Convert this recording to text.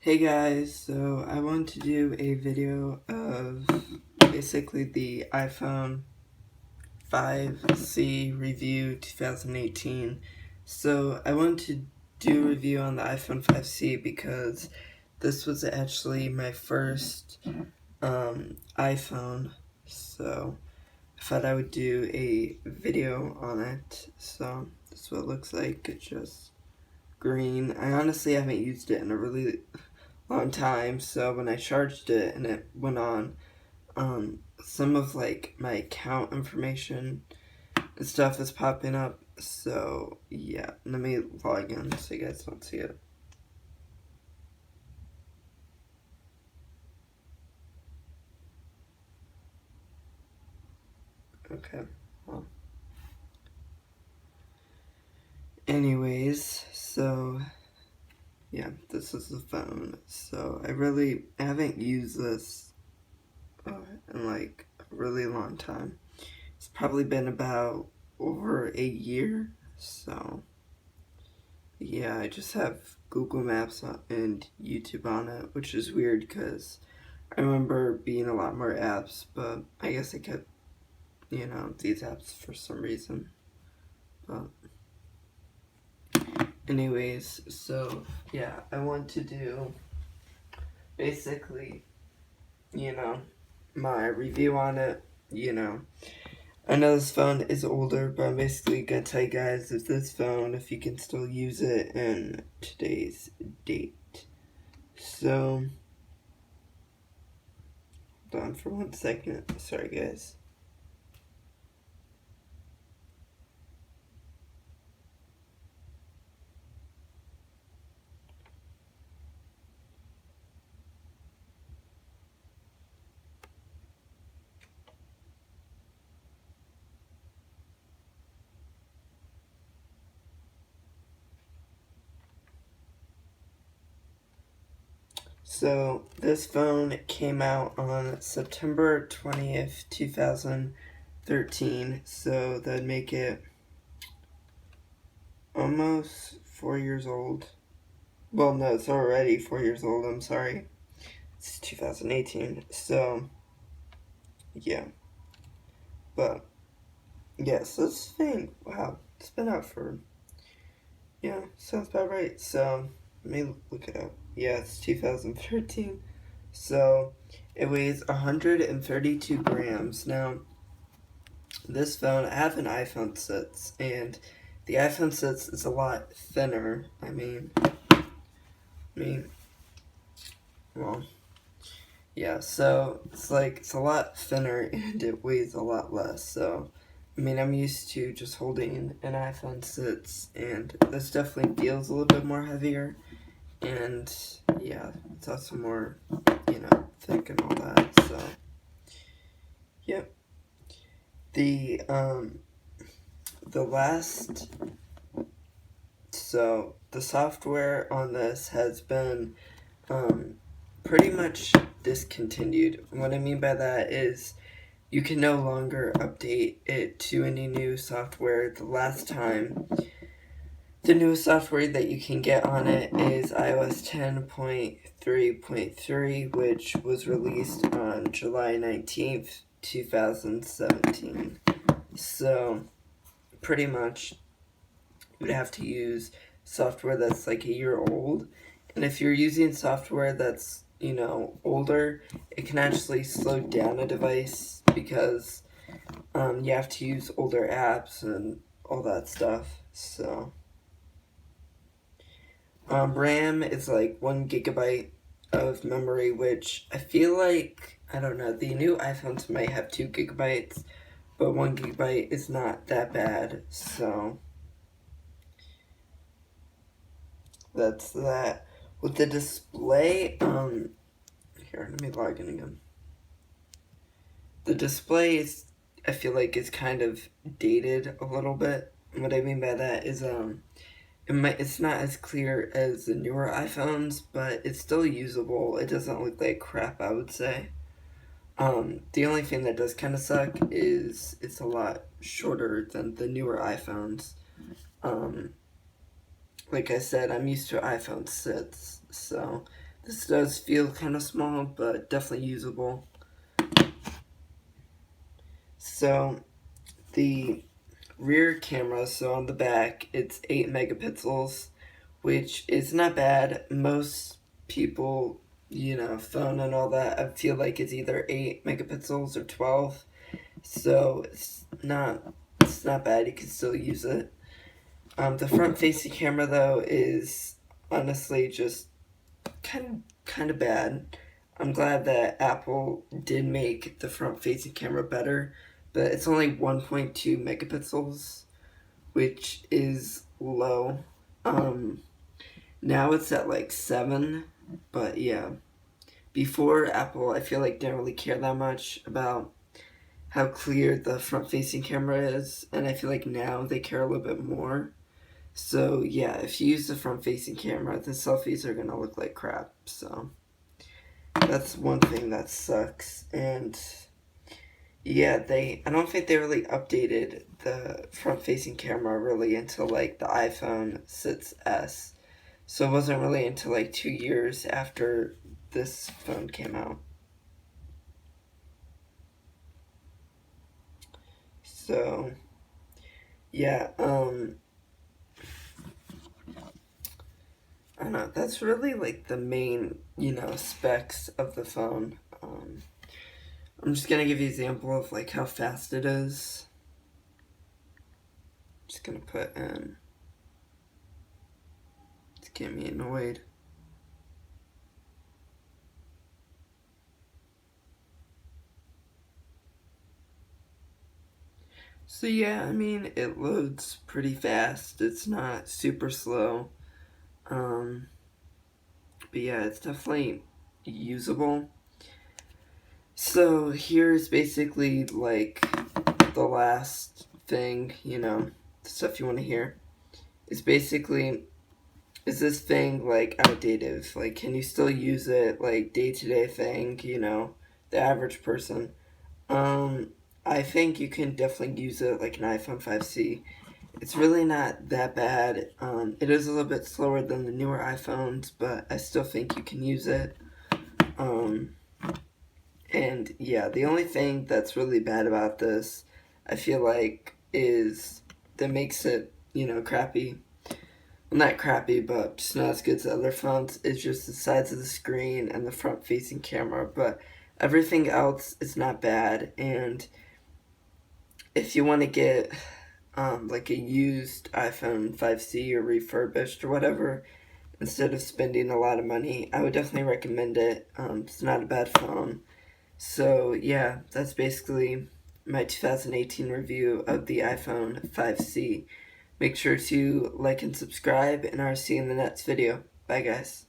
Hey guys, so I want to do a video of basically the iPhone 5C review 2018. So I want to do a review on the iPhone 5C because this was actually my first iPhone, so I thought I would do a video on it. So this is what it looks like. It's just green. I honestly haven't used it in a really long time, so when I charged it and it went on, some of like my account information and stuff is popping up. So yeah, let me log in so you guys don't see it. Okay, well, anyways, so yeah, this is the phone. So I haven't used this in like a really long time. It's probably been about over a year. So yeah, I just have Google Maps and YouTube on it, which is weird because I remember being a lot more apps, but I guess I kept, these apps for some reason. But anyways, so yeah, I want to do basically, my review on it, I know this phone is older, but I'm basically gonna tell you guys if you can still use it in today's date. So, hold on for 1 second. Sorry, guys. So, this phone came out on September 20th, 2013. So, that'd make it almost 4 years old. Well, no, it's already 4 years old. I'm sorry. It's 2018. So, yeah. But, yes, this thing, wow, it's been out for, yeah, sounds about right. So, let me look it up. Yeah, it's 2013. So, it weighs 132 grams. Now, this phone, I have an iPhone 6, and the iPhone 6 is a lot thinner. I mean, well, yeah, so it's a lot thinner and it weighs a lot less. So, I'm used to just holding an iPhone 6, and this definitely feels a little bit more heavier. And yeah, it's also more, thick and all that. So, yep. The last, so the software on this has been pretty much discontinued. What I mean by that is you can no longer update it to any new software. The newest software that you can get on it is iOS 10.3.3, which was released on July 19th, 2017. So, pretty much, you would have to use software that's like a year old. And if you're using software that's, older, it can actually slow down a device because you have to use older apps and all that stuff. So, RAM is like 1 GB of memory, which I feel like, I don't know, the new iPhones might have 2 GB, but 1 GB is not that bad. So, that's that. With the display, here, let me log in again. The display is, I feel like, is kind of dated a little bit. And what I mean by that is, it's not as clear as the newer iPhones, but it's still usable. It doesn't look like crap, I would say. The only thing that does kind of suck is it's a lot shorter than the newer iPhones. Like I said, I'm used to iPhone 6, so This does feel kind of small, but definitely usable. So the rear camera, so on the back, it's 8 megapixels, which is not bad. Most people, phone and all that, I feel like it's either 8 megapixels or 12. So it's not bad. You can still use it. The front facing camera though is honestly just kind of bad. I'm glad that Apple did make the front facing camera better, but it's only 1.2 megapixels, which is low. Um, Now it's at like 7, but yeah. Before, Apple, I feel like didn't really care that much about how clear the front facing camera is, and I feel like now they care a little bit more. So yeah, if you use the front facing camera, the selfies are gonna look like crap. So that's one thing that sucks. And yeah, I don't think they really updated the front facing camera really until like the iPhone 6S. So it wasn't really until like 2 years after this phone came out. So yeah, I don't know. That's really like the main, specs of the phone. I'm just gonna give you an example of like how fast it is. Just gonna put in. It's getting me annoyed. So yeah, I mean it loads pretty fast. It's not super slow. Um, but yeah, it's definitely usable. So here's basically like the last thing, the stuff you want to hear. It's basically, is this thing like outdated? Like, can you still use it like day to day thing? The average person. Um, I think you can definitely use it like an iPhone 5C. It's really not that bad. It is a little bit slower than the newer iPhones, but I still think you can use it. Um, and yeah, the only thing that's really bad about this, I feel like, is that makes it, crappy. Well, not crappy, but just not as good as other phones. It's just the sides of the screen and the front facing camera. But everything else is not bad. And if you want to get like a used iPhone 5C or refurbished or whatever, instead of spending a lot of money, I would definitely recommend it. It's not a bad phone. So yeah, that's basically my 2018 review of the iPhone 5C. Make sure to like and subscribe, and I'll see you in the next video. Bye guys.